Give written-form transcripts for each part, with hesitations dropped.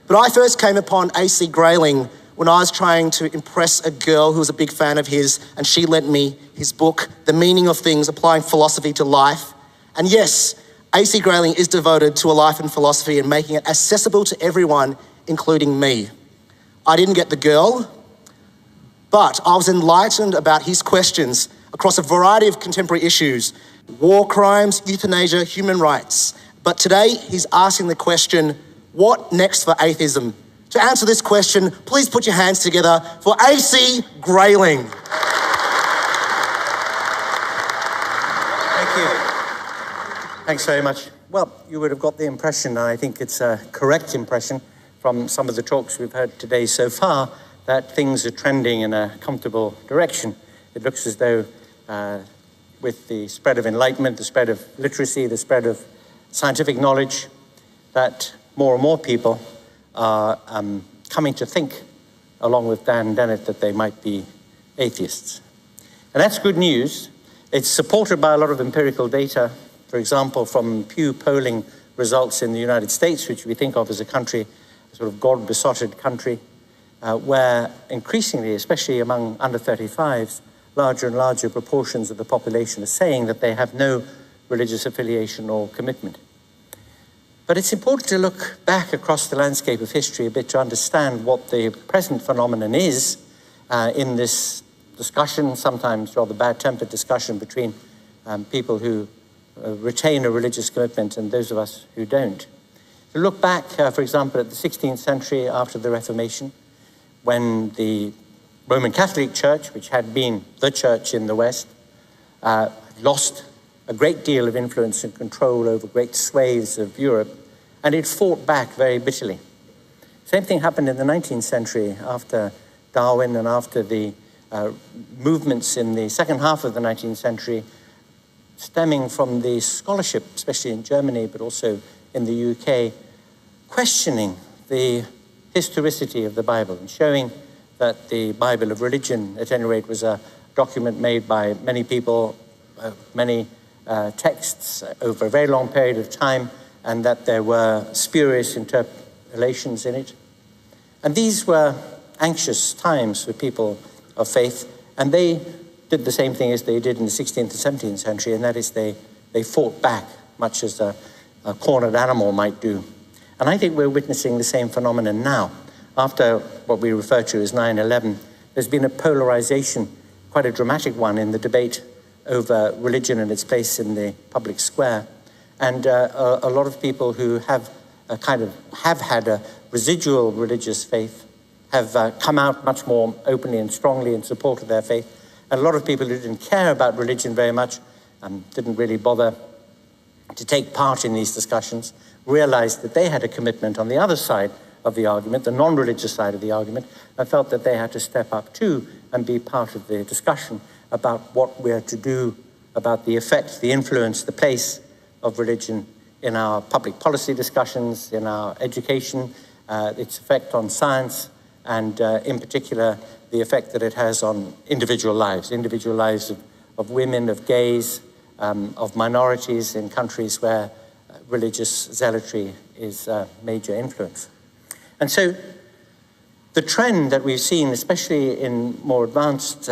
But I first came upon A.C.Grayling when I was trying to impress a girl who was a big fan of his, and she lent me his book, The Meaning of Things, Applying Philosophy to Life. And yes, A.C.Grayling is devoted to a life in philosophy and making it accessible to everyone, including me. I didn't get the girl, but I was enlightened about his questions across a variety of contemporary issues: war crimes, euthanasia, human rights. But today, he's asking the question, what next for atheism? To answer this question, please put your hands together for A.C.Grayling. Thank you. Thanks very much. Well, you would have got the impression, and I think it's a correct impression from some of the talks we've heard today so far, that things are trending in a comfortable direction. It looks as though with the spread of enlightenment, the spread of literacy, the spread of scientific knowledge, that more and more people are coming to think, along with Dan Dennett, that they might be atheists. And that's good news. It's supported by a lot of empirical data, for example, from Pew polling results in the United States, which we think of as a country, a sort of God-besotted country, where increasingly, especially among under 35s, larger and larger proportions of the population are saying that they have no religious affiliation or commitment. But it's important to look back across the landscape of history a bit to understand what the present phenomenon is in this discussion, sometimes rather bad-tempered discussion between people who retain a religious commitment and those of us who don't. To look back, for example, at the 16th century after the Reformation, when the Roman Catholic Church, which had been the church in the West, lost a great deal of influence and control over great swathes of Europe, and it fought back very bitterly. Same thing happened in the 19th century after Darwin and after the movements in the second half of the 19th century, stemming from the scholarship, especially in Germany, but also in the UK, questioning the historicity of the Bible and showing that the Bible of religion, at any rate, was a document made by many people, many texts over a very long period of time, and that there were spurious interpolations in it. And these were anxious times for people of faith, and they did the same thing as they did in the 16th and 17th century, and that is they fought back, much as a cornered animal might do. And I think we're witnessing the same phenomenon now. After what we refer to as 9/11, there's been a polarization, quite a dramatic one, in the debate over religion and its place in the public square. And a lot of people who have had a residual religious faith have come out much more openly and strongly in support of their faith. And a lot of people who didn't care about religion very much, didn't really bother to take part in these discussions, realized that they had a commitment on the other side of the argument, the non-religious side of the argument, and felt that they had to step up too and be part of the discussion about what we're to do about the effect, the influence, the place of religion in our public policy discussions, in our education, its effect on science, and in particular, the effect that it has on individual lives of women, of gays, of minorities in countries where religious zealotry is a major influence. And so the trend that we've seen, especially in more advanced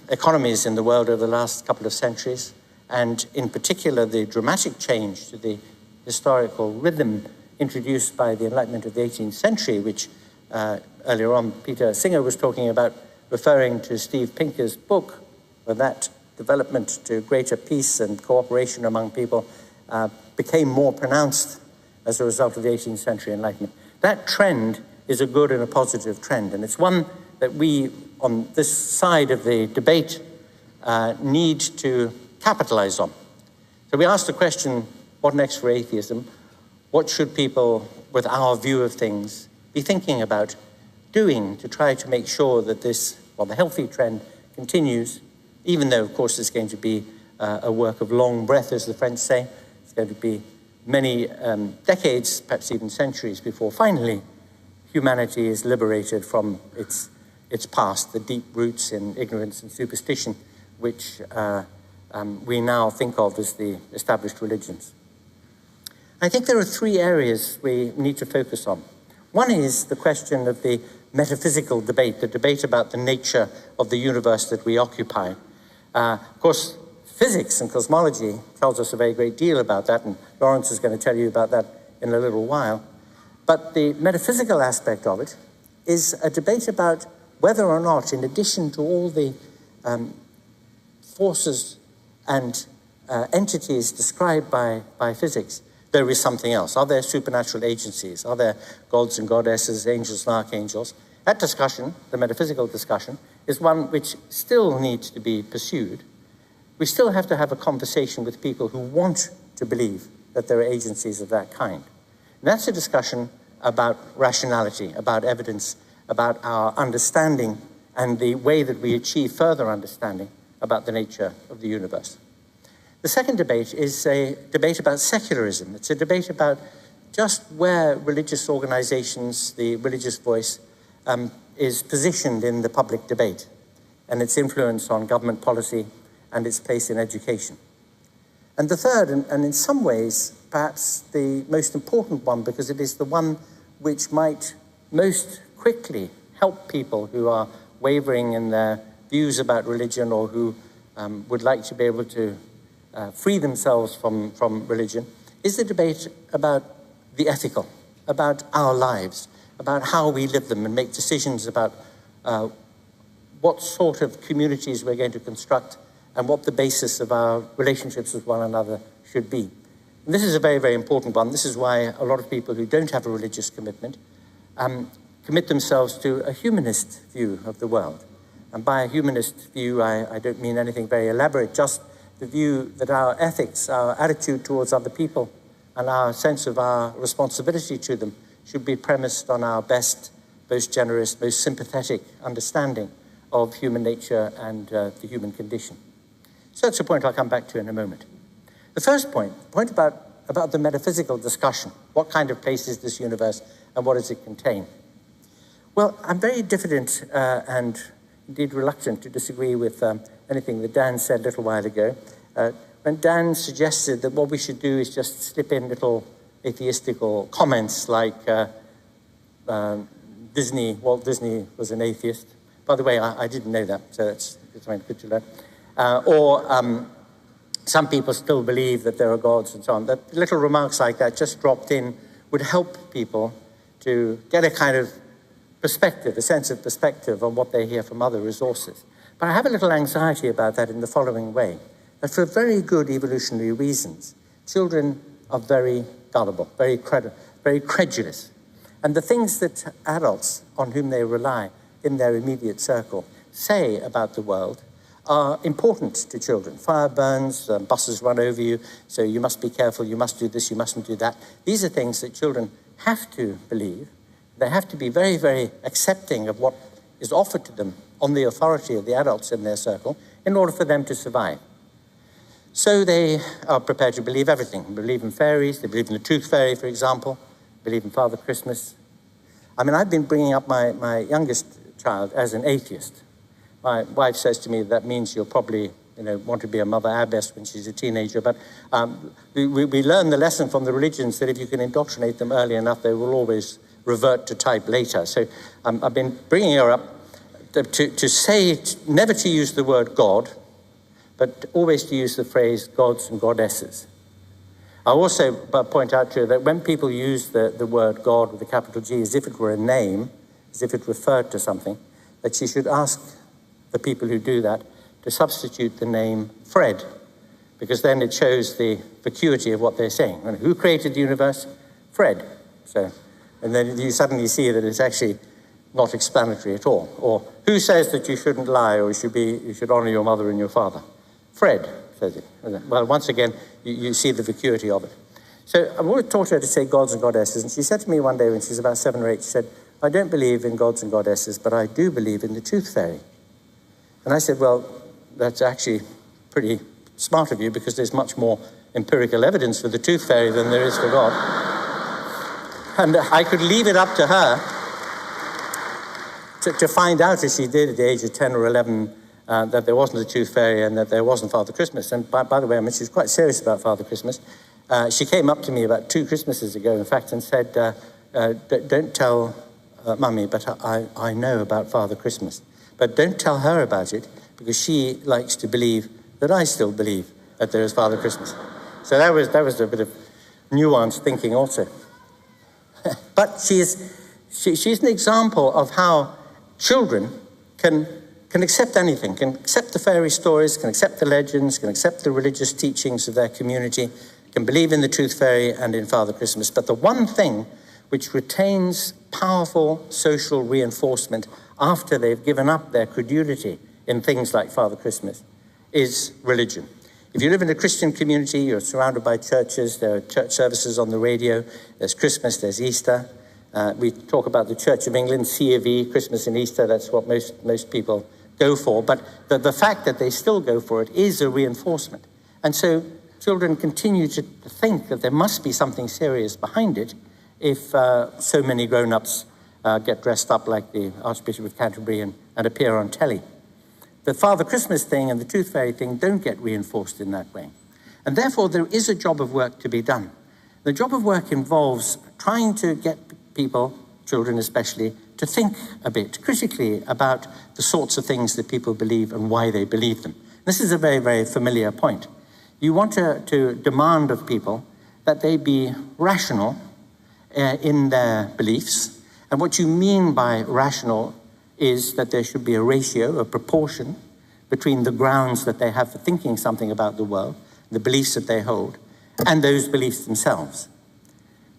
economies in the world over the last couple of centuries, and in particular the dramatic change to the historical rhythm introduced by the Enlightenment of the 18th century, which earlier on Peter Singer was talking about, referring to Steve Pinker's book, where that development to greater peace and cooperation among people became more pronounced as a result of the 18th century Enlightenment. That trend is a good and a positive trend, and it's one that we, on this side of the debate, need to capitalize on. So we asked the question, what next for atheism? What should people, with our view of things, be thinking about doing to try to make sure that this, well, the healthy trend continues, even though, of course, it's going to be a work of long breath, as the French say. It's going to be many decades, perhaps even centuries, before finally humanity is liberated from its past, the deep roots in ignorance and superstition, which we now think of as the established religions. I think there are three areas we need to focus on. One is the question of the metaphysical debate, the debate about the nature of the universe that we occupy. Of course, physics and cosmology tells us a very great deal about that, and Lawrence is going to tell you about that in a little while. But the metaphysical aspect of it is a debate about whether or not, in addition to all the forces and entities described by physics, there is something else. Are there supernatural agencies? Are there gods and goddesses, angels and archangels? That discussion, the metaphysical discussion, is one which still needs to be pursued. We still have to have a conversation with people who want to believe that there are agencies of that kind. And that's a discussion about rationality, about evidence, about our understanding and the way that we achieve further understanding about the nature of the universe. The second debate is a debate about secularism. It's a debate about just where religious organizations, the religious voice, is positioned in the public debate and its influence on government policy and its place in education. And the third, and in some ways, perhaps the most important one, because it is the one which might most quickly help people who are wavering in their views about religion or who would like to be able to free themselves from religion, is the debate about the ethical, about our lives, about how we live them and make decisions about what sort of communities we're going to construct and what the basis of our relationships with one another should be. And this is a very, very important one. This is why a lot of people who don't have a religious commitment commit themselves to a humanist view of the world. And by a humanist view, I don't mean anything very elaborate, just the view that our ethics, our attitude towards other people, and our sense of our responsibility to them should be premised on our best, most generous, most sympathetic understanding of human nature and the human condition. So that's a point I'll come back to in a moment. The first point about the metaphysical discussion. What kind of place is this universe and what does it contain? Well, I'm very diffident and indeed reluctant to disagree with anything that Dan said a little while ago. When Dan suggested that what we should do is just slip in little atheistical comments like Walt Disney was an atheist. By the way, I didn't know that, so it's good to learn. Or some people still believe that there are gods and so on. That little remarks like that just dropped in would help people to get a kind of perspective, a sense of perspective on what they hear from other resources. But I have a little anxiety about that in the following way. That for very good evolutionary reasons, children are very gullible, very credulous. And the things that adults on whom they rely in their immediate circle say about the world are important to children. Fire burns, buses run over you, so you must be careful, you must do this, you mustn't do that. These are things that children have to believe. They have to be very, very accepting of what is offered to them on the authority of the adults in their circle in order for them to survive. So they are prepared to believe everything. They believe in fairies, they believe in the tooth fairy, for example, believe in Father Christmas. I mean, I've been bringing up my youngest child as an atheist. My wife says to me that means you'll probably want to be a mother abbess when she's a teenager. But we learn the lesson from the religions that if you can indoctrinate them early enough, they will always revert to type later. So I've been bringing her up to say, never to use the word God, but always to use the phrase gods and goddesses. I also point out to her that when people use the word God with a capital G as if it were a name, as if it referred to something, that she should ask the people who do that to substitute the name Fred, because then it shows the vacuity of what they're saying. And who created the universe? Fred. So, and then you suddenly see that it's actually not explanatory at all. Or who says that you shouldn't lie or you should honor your mother and your father? Fred says it. Well, once again, you see the vacuity of it. So I always taught her to say gods and goddesses, and she said to me one day when she was about 7 or 8, she said, I don't believe in gods and goddesses, but I do believe in the tooth fairy. And I said, well, that's actually pretty smart of you because there's much more empirical evidence for the tooth fairy than there is for God. And I could leave it up to her to find out, as she did at the age of 10 or 11, that there wasn't a tooth fairy and that there wasn't Father Christmas. And by the way, I mean, she's quite serious about Father Christmas. She came up to me about 2 Christmases ago, in fact, and said, don't tell Mummy, but I know about Father Christmas. But don't tell her about it, because she likes to believe that I still believe that there is Father Christmas. So that was a bit of nuanced thinking also. But she's an example of how children can accept anything, can accept the fairy stories, can accept the legends, can accept the religious teachings of their community, can believe in the Tooth Fairy and in Father Christmas. But the one thing which retains powerful social reinforcement after they've given up their credulity in things like Father Christmas is religion. If you live in a Christian community, you're surrounded by churches, there are church services on the radio, there's Christmas, there's Easter. We talk about the Church of England, C of E, Christmas and Easter, that's what most people go for. But the fact that they still go for it is a reinforcement. And so children continue to think that there must be something serious behind it if so many grown-ups get dressed up like the Archbishop of Canterbury and appear on telly. The Father Christmas thing and the Tooth Fairy thing don't get reinforced in that way. And therefore, there is a job of work to be done. The job of work involves trying to get people, children especially, to think a bit critically about the sorts of things that people believe and why they believe them. This is a very, very familiar point. You want to demand of people that they be rational in their beliefs. And what you mean by rational is that there should be a ratio, a proportion, between the grounds that they have for thinking something about the world, the beliefs that they hold, and those beliefs themselves.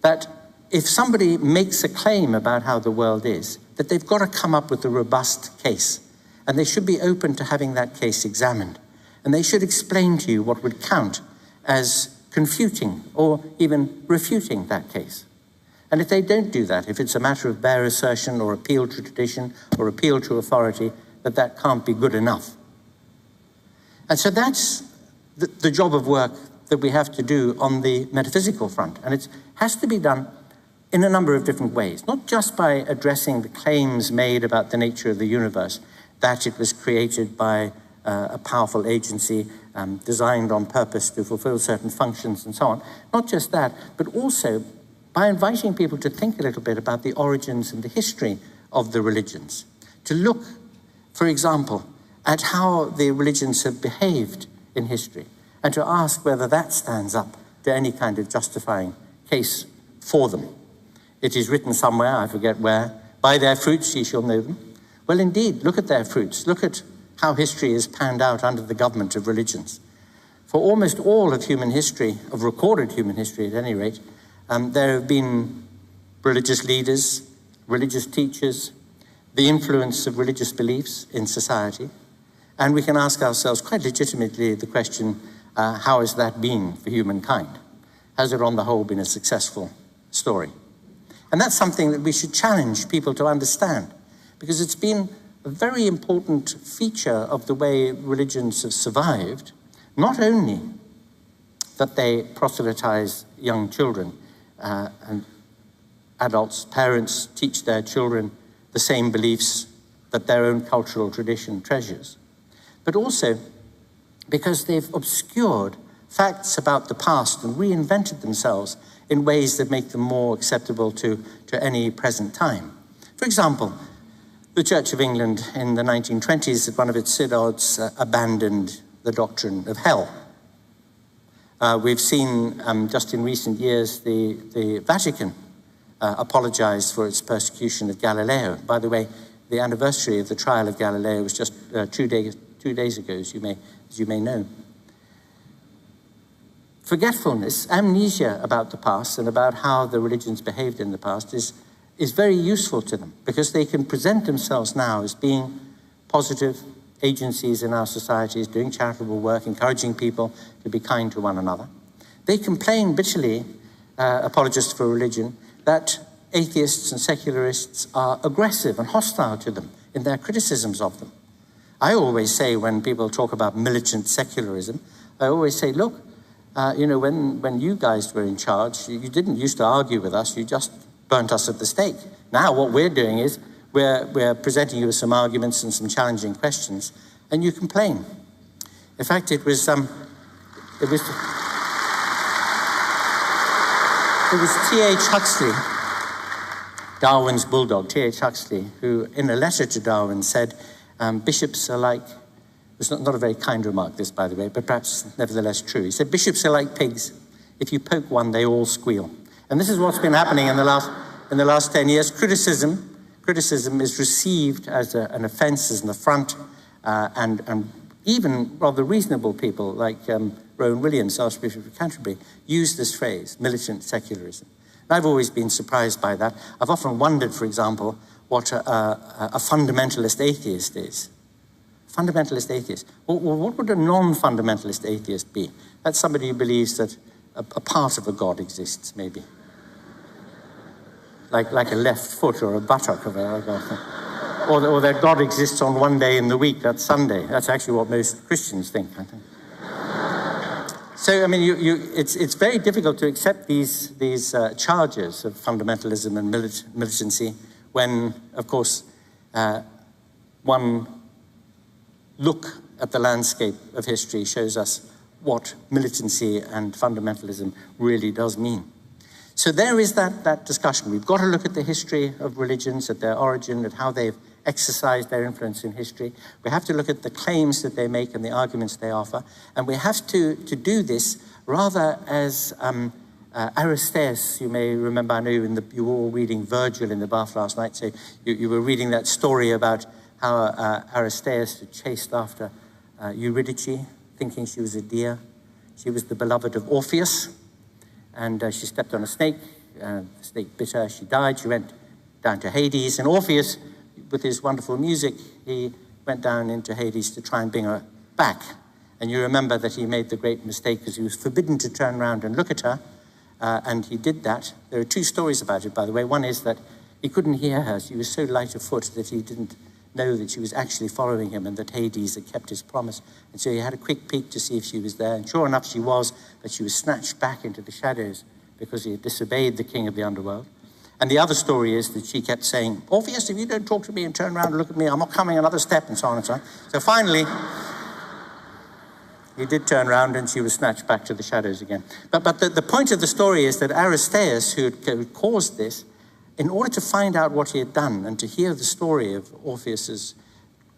That if somebody makes a claim about how the world is, that they've got to come up with a robust case, and they should be open to having that case examined. And they should explain to you what would count as confuting or even refuting that case. And if they don't do that, if it's a matter of bare assertion or appeal to tradition or appeal to authority, that can't be good enough. And so that's the job of work that we have to do on the metaphysical front. And it has to be done in a number of different ways, not just by addressing the claims made about the nature of the universe, that it was created by a powerful agency designed on purpose to fulfill certain functions and so on. Not just that, but also by inviting people to think a little bit about the origins and the history of the religions. To look, for example, at how the religions have behaved in history, and to ask whether that stands up to any kind of justifying case for them. It is written somewhere, I forget where, by their fruits ye shall know them. Well, indeed, look at their fruits. Look at how history is panned out under the government of religions. For almost all of human history, of recorded human history at any rate, there have been religious leaders, religious teachers, the influence of religious beliefs in society. And we can ask ourselves quite legitimately the question, how has that been for humankind? Has it on the whole been a successful story? And that's something that we should challenge people to understand, because it's been a very important feature of the way religions have survived, not only that they proselytize young children and adults, parents teach their children the same beliefs that their own cultural tradition treasures, but also because they've obscured facts about the past and reinvented themselves in ways that make them more acceptable to any present time. For example, the Church of England in the 1920s, at one of its synods, abandoned the doctrine of hell. We've seen just in recent years the Vatican apologize for its persecution of Galileo. By the way, the anniversary of the trial of Galileo was just 2 days ago, as you may know. Forgetfulness, amnesia about the past and about how the religions behaved in the past is very useful to them, because they can present themselves now as being positive agencies in our societies, doing charitable work, encouraging people to be kind to one another. They complain bitterly, apologists for religion, that atheists and secularists are aggressive and hostile to them in their criticisms of them. I always say, when people talk about militant secularism, I always say, look, when you guys were in charge, you didn't used to argue with us, you just burnt us at the stake. Now what we're doing is we're presenting you with some arguments and some challenging questions, and you complain. In fact, it was T.H. Huxley Darwin's bulldog, T.H. Huxley, who in a letter to Darwin said, bishops are like, it's not a very kind remark this, by the way, but perhaps nevertheless true. He said, bishops are like pigs. If you poke one, they all squeal. And this is what's been happening in the last 10 years. Criticism is received as an offense, as an affront, and even rather reasonable people like Rowan Williams, Archbishop of Canterbury, use this phrase, militant secularism. And I've always been surprised by that. I've often wondered, for example, what a fundamentalist atheist is. Fundamentalist atheist. Well, what would a non-fundamentalist atheist be? That's somebody who believes that a part of a God exists, maybe. Like a left foot or a buttock of a God. Or that God exists on one day in the week, that's Sunday. That's actually what most Christians think, I think. So, I mean, it's very difficult to accept these charges of fundamentalism and militancy when, of course, one look at the landscape of history shows us what militancy and fundamentalism really does mean. So there is that discussion. We've got to look at the history of religions, at their origin, at how they've exercised their influence in history. We have to look at the claims that they make and the arguments they offer. And we have to do this rather as Aristeas, you may remember, I know you were all reading Virgil in the bath last night, so you were reading that story about how Aristeas had chased after Eurydice, thinking she was a deer. She was the beloved of Orpheus, and she stepped on a snake. The snake bit her, she died. She went down to Hades, and Orpheus, with his wonderful music, he went down into Hades to try and bring her back. And you remember that he made the great mistake because he was forbidden to turn around and look at her, and he did that. There are two stories about it, by the way. One is that he couldn't hear her. She was so light of foot that he didn't know that she was actually following him and that Hades had kept his promise. And so he had a quick peek to see if she was there. And sure enough, she was, but she was snatched back into the shadows because he had disobeyed the king of the underworld. And the other story is that she kept saying, Orpheus, if you don't talk to me and turn around and look at me, I'm not coming another step, and so on and so on. So finally, he did turn around and she was snatched back to the shadows again. But the point of the story is that Aristeas, who had caused this, in order to find out what he had done and to hear the story of Orpheus's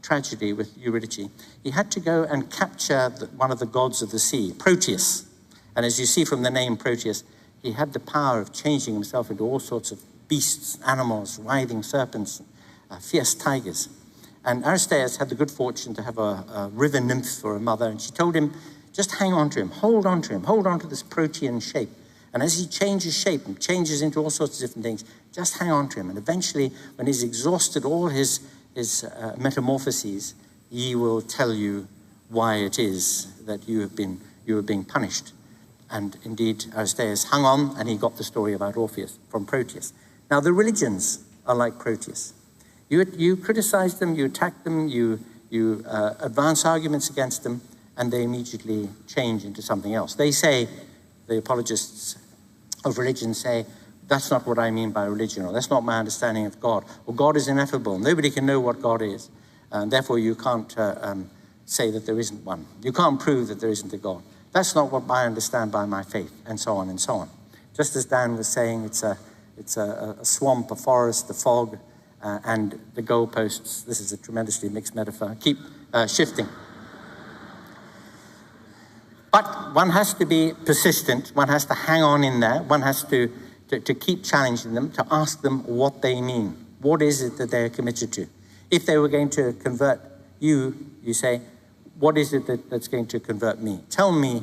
tragedy with Eurydice, he had to go and capture one of the gods of the sea, Proteus. And as you see from the name Proteus, he had the power of changing himself into all sorts of beasts, animals, writhing serpents, fierce tigers. And Aristeas had the good fortune to have a river nymph for a mother, and she told him, just hang on to him, hold on to this protean shape. And as he changes shape and changes into all sorts of different things, just hang on to him. And eventually, when he's exhausted all his metamorphoses, he will tell you why it is that you are being punished. And indeed, Aristeas hung on, and he got the story about Orpheus from Proteus. Now, the religions are like Proteus. You criticize them, you attack them, you advance arguments against them, and they immediately change into something else. They say, the apologists of religion say, that's not what I mean by religion, or that's not my understanding of God, or God is ineffable. Nobody can know what God is, and therefore you can't say that there isn't one. You can't prove that there isn't a God. That's not what I understand by my faith, and so on and so on. Just as Dan was saying, it's a swamp, a forest, a fog, and the goalposts, this is a tremendously mixed metaphor, keep shifting. But one has to be persistent, one has to hang on in there, one has to keep challenging them, to ask them what they mean. What is it that they're committed to? If they were going to convert you, you say, what is it that's going to convert me? Tell me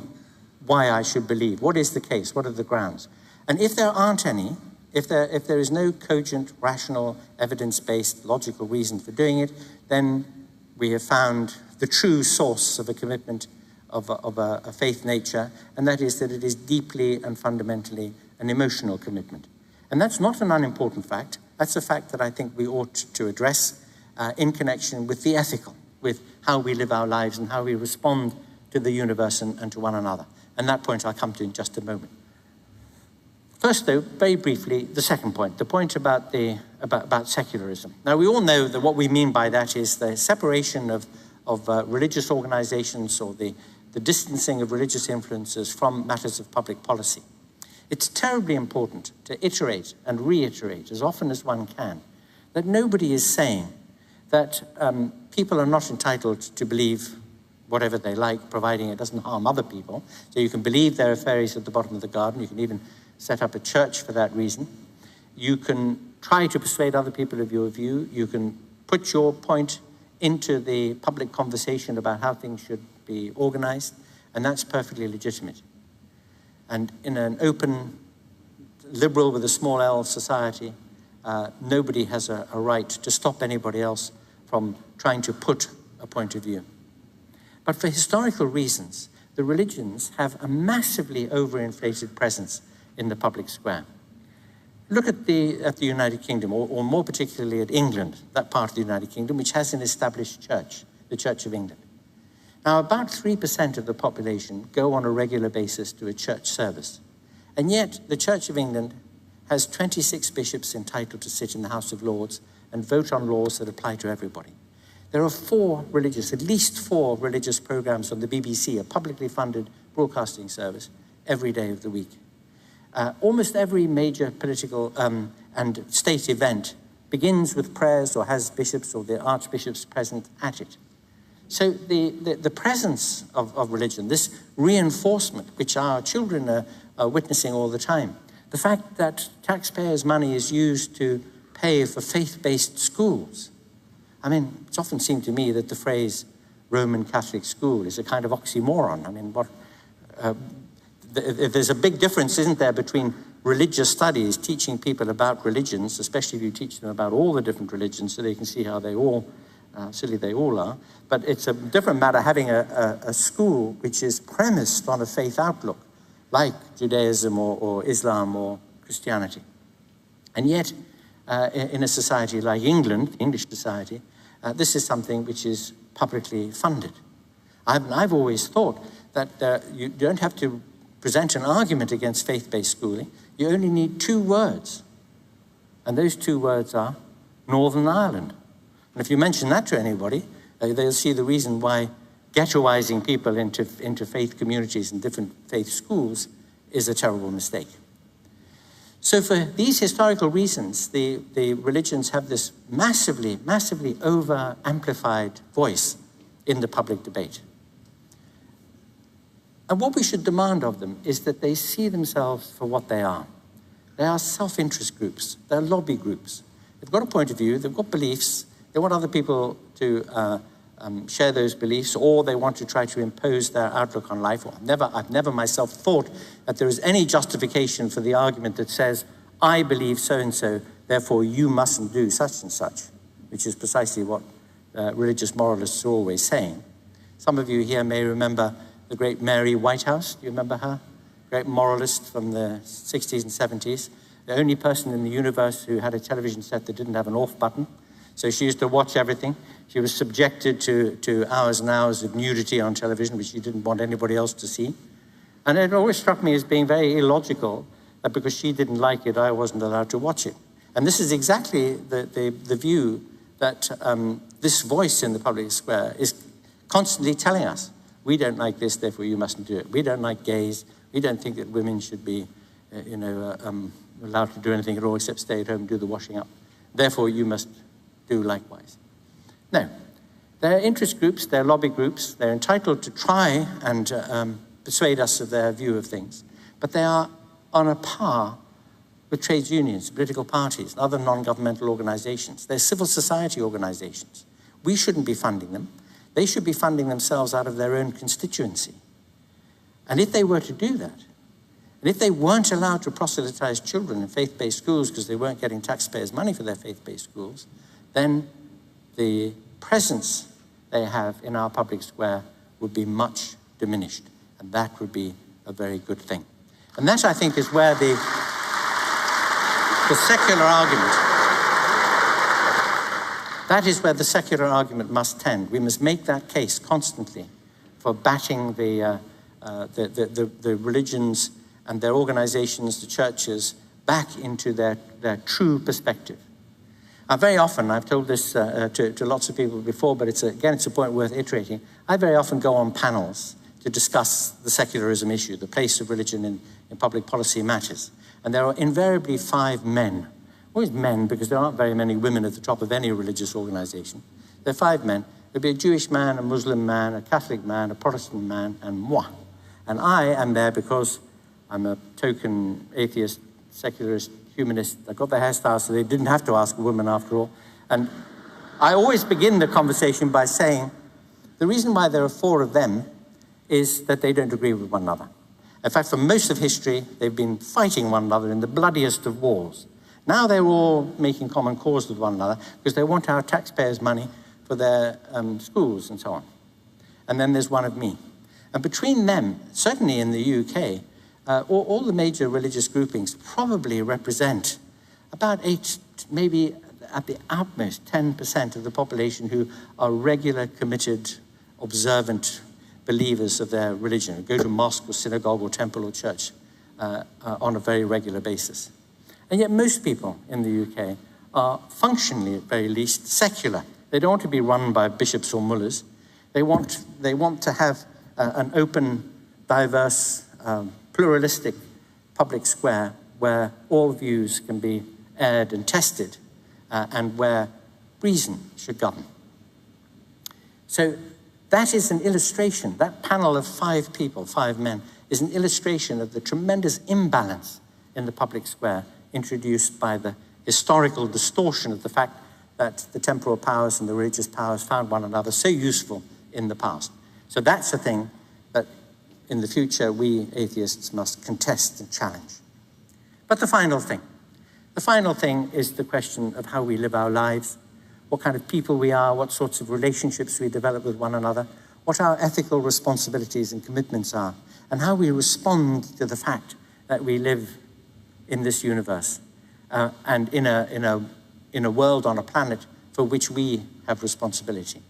why I should believe. What is the case? What are the grounds? And if there aren't any, if there is no cogent, rational, evidence-based, logical reason for doing it, then we have found the true source of a commitment of a faith nature, and that is that it is deeply and fundamentally an emotional commitment. And that's not an unimportant fact. That's a fact that I think we ought to address in connection with the ethical, with how we live our lives and how we respond to the universe and to one another. And that point I'll come to in just a moment. First, though, very briefly, the second point, the point about secularism. Now, we all know that what we mean by that is the separation of religious organizations, or the distancing of religious influences from matters of public policy. It's terribly important to iterate and reiterate as often as one can that nobody is saying that people are not entitled to believe whatever they like, providing it doesn't harm other people. So you can believe there are fairies at the bottom of the garden. You can even set up a church for that reason. You can try to persuade other people of your view. You can put your point into the public conversation about how things should be organized, and that's perfectly legitimate. And in an open, liberal with a small L society, nobody has a right to stop anybody else from trying to put a point of view. But for historical reasons, the religions have a massively overinflated presence in the public square. Look at the United Kingdom, or more particularly at England, that part of the United Kingdom, which has an established church, the Church of England. Now, about 3% of the population go on a regular basis to a church service. And yet, the Church of England has 26 bishops entitled to sit in the House of Lords and vote on laws that apply to everybody. There are at least four religious programs on the BBC, a publicly funded broadcasting service, every day of the week. Almost every major political and state event begins with prayers or has bishops or the archbishops present at it. So the presence of religion, this reinforcement, which our children are witnessing all the time, the fact that taxpayers' money is used to pay for faith-based schools. I mean, it's often seemed to me that the phrase Roman Catholic school is a kind of oxymoron. I mean, there's a big difference, isn't there, between religious studies, teaching people about religions, especially if you teach them about all the different religions so they can see how silly they all are. But it's a different matter having a school which is premised on a faith outlook, like Judaism or Islam or Christianity. And yet, in a society like England, English society, this is something which is publicly funded. I've always thought that you don't have to present an argument against faith-based schooling. You only need two words. And those two words are Northern Ireland. And if you mention that to anybody, they'll see the reason why ghettoizing people into faith communities and different faith schools is a terrible mistake. So for these historical reasons, the religions have this massively, massively over-amplified voice in the public debate. And what we should demand of them is that they see themselves for what they are. They are self-interest groups. They're lobby groups. They've got a point of view. They've got beliefs. They want other people to share those beliefs, or they want to try to impose their outlook on life. I've never myself thought that there is any justification for the argument that says, I believe so-and-so, therefore you mustn't do such and such, which is precisely what religious moralists are always saying. Some of you here may remember the great Mary Whitehouse. Do you remember her? Great moralist from the 60s and 70s. The only person in the universe who had a television set that didn't have an off button. So she used to watch everything. She was subjected to hours and hours of nudity on television, which she didn't want anybody else to see. And it always struck me as being very illogical that because she didn't like it, I wasn't allowed to watch it. And this is exactly the view that this voice in the public square is constantly telling us. We don't like this, therefore you mustn't do it. We don't like gays. We don't think that women should be, allowed to do anything at all except stay at home and do the washing up. Therefore, you must do likewise. No, they're interest groups, they're lobby groups, they're entitled to try and persuade us of their view of things, but they are on a par with trades unions, political parties, and other non-governmental organizations. They're civil society organizations. We shouldn't be funding them. They should be funding themselves out of their own constituency. And if they were to do that, and if they weren't allowed to proselytize children in faith-based schools because they weren't getting taxpayers' money for their faith-based schools, then the presence they have in our public square would be much diminished. And that would be a very good thing. And that, I think, is where the secular argument, that is where the secular argument must tend. We must make that case constantly for batting the religions and their organizations, the churches, back into their true perspective. Very often, I've told this to lots of people before, but it's a point worth iterating. I very often go on panels to discuss the secularism issue, the place of religion in public policy matters. And there are invariably 5 men. Always men, because there aren't very many women at the top of any religious organization. There are 5 men. There'll be a Jewish man, a Muslim man, a Catholic man, a Protestant man, and moi. And I am there because I'm a token atheist, secularist, humanist. I got the hairstyle so they didn't have to ask a woman after all. And I always begin the conversation by saying, the reason why there are 4 of them is that they don't agree with one another. In fact, for most of history, they've been fighting one another in the bloodiest of wars. Now they're all making common cause with one another because they want our taxpayers' money for their schools and so on. And then there's one of me. And between them, certainly in the UK, all the major religious groupings probably represent about 8, maybe at the utmost 10% of the population who are regular, committed, observant believers of their religion, who go to mosque or synagogue or temple or church on a very regular basis. And yet most people in the UK are functionally, at very least, secular. They don't want to be run by bishops or mullahs. They want to have an open, diverse, pluralistic public square where all views can be aired and tested and where reason should govern. So that is an illustration. That panel of 5 people, 5 men, is an illustration of the tremendous imbalance in the public square introduced by the historical distortion of the fact that the temporal powers and the religious powers found one another so useful in the past. So that's a thing that in the future we atheists must contest and challenge. But the final thing is the question of how we live our lives, what kind of people we are, what sorts of relationships we develop with one another, what our ethical responsibilities and commitments are, and how we respond to the fact that we live in this universe and in a world, on a planet for which we have responsibility.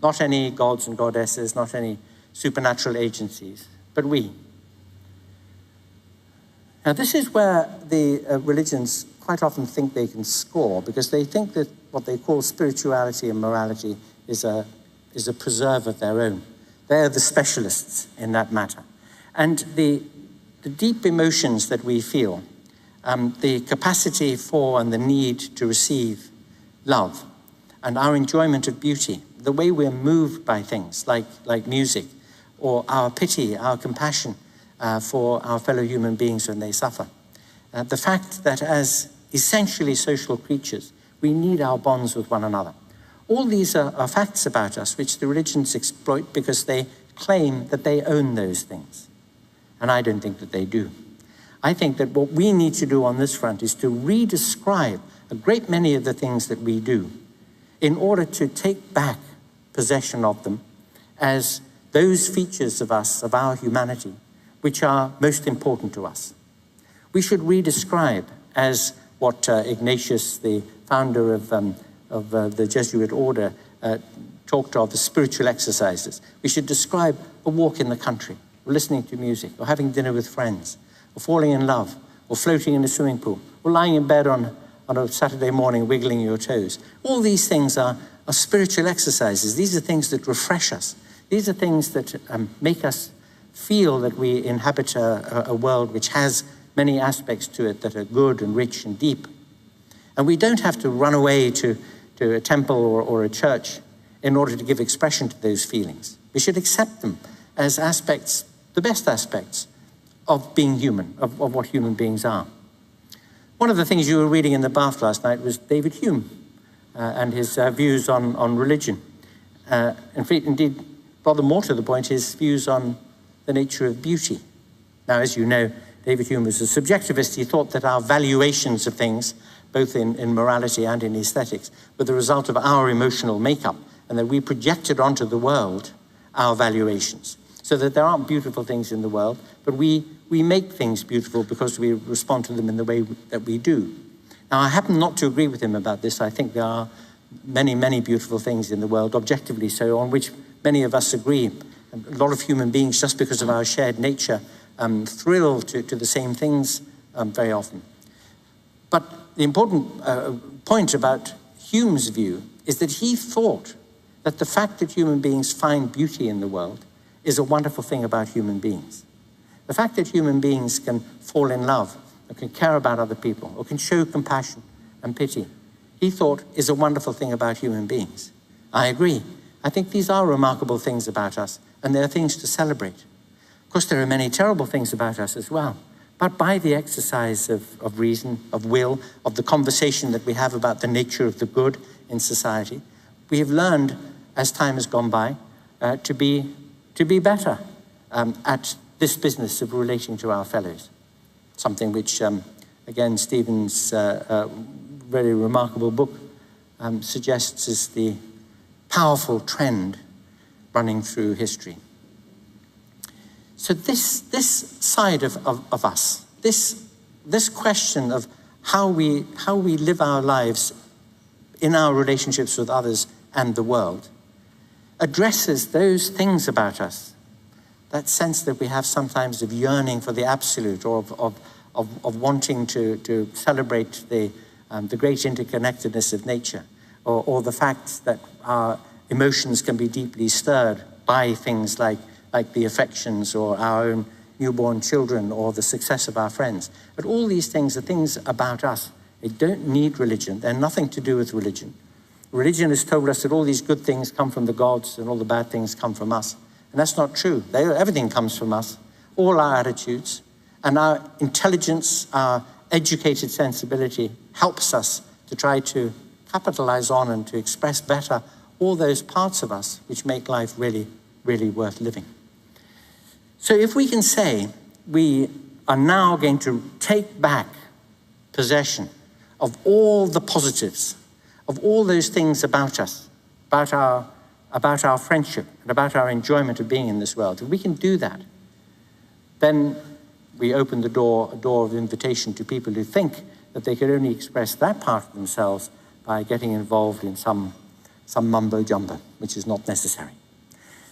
Not any gods and goddesses, not any supernatural agencies, but we. Now this is where the religions quite often think they can score, because they think that what they call spirituality and morality is a preserve of their own. They're the specialists in that matter. And the deep emotions that we feel, the capacity for and the need to receive love, and our enjoyment of beauty, the way we're moved by things like music, or our pity, our compassion for our fellow human beings when they suffer. The fact that as essentially social creatures, we need our bonds with one another. All these are facts about us which the religions exploit because they claim that they own those things. And I don't think that they do. I think that what we need to do on this front is to redescribe a great many of the things that we do in order to take back possession of them as those features of us, of our humanity, which are most important to us. We should redescribe, as what Ignatius, the founder of the Jesuit order, talked of as spiritual exercises. We should describe a walk in the country, or listening to music, or having dinner with friends, or falling in love, or floating in a swimming pool, or lying in bed on a Saturday morning wiggling your toes. All these things are spiritual exercises. These are things that refresh us. These are things that make us feel that we inhabit a world which has many aspects to it that are good and rich and deep. And we don't have to run away to a temple or a church in order to give expression to those feelings. We should accept them as aspects, the best aspects of being human, of what human beings are. One of the things you were reading in the bath last night was David Hume and his views on religion. Indeed, rather more to the point, his views on the nature of beauty. Now, as you know, David Hume was a subjectivist. He thought that our valuations of things, both in morality and in aesthetics, were the result of our emotional makeup, and that we projected onto the world our valuations. So that there aren't beautiful things in the world, but we make things beautiful because we respond to them in the way that we do. Now, I happen not to agree with him about this. I think there are many, many beautiful things in the world, objectively so, on which many of us agree. A lot of human beings, just because of our shared nature, thrill to the same things very often. But the important point about Hume's view is that he thought that the fact that human beings find beauty in the world is a wonderful thing about human beings. The fact that human beings can fall in love, or can care about other people, or can show compassion and pity, he thought is a wonderful thing about human beings. I agree. I think these are remarkable things about us, and they're things to celebrate. Of course, there are many terrible things about us as well. But by the exercise of reason, of will, of the conversation that we have about the nature of the good in society, we have learned, as time has gone by, to be better at this business of relating to our fellows. Something which, again, Stephen's very remarkable book suggests is the powerful trend running through history. So this side of us, this question of how we live our lives in our relationships with others and the world, addresses those things about us, that sense that we have sometimes of yearning for the absolute, or of wanting to celebrate the great interconnectedness of nature, or the fact that our emotions can be deeply stirred by things like the affections, or our own newborn children, or the success of our friends. But all these things are things about us. They don't need religion. They're nothing to do with religion. Religion has told us that all these good things come from the gods and all the bad things come from us. And that's not true. Everything comes from us, all our attitudes, and our intelligence, our educated sensibility helps us to try to capitalize on and to express better all those parts of us which make life really, really worth living. So if we can say we are now going to take back possession of all the positives, of all those things about us, about our friendship, and about our enjoyment of being in this world, if we can do that, then we open a door of invitation to people who think that they could only express that part of themselves by getting involved in some mumbo-jumbo, which is not necessary.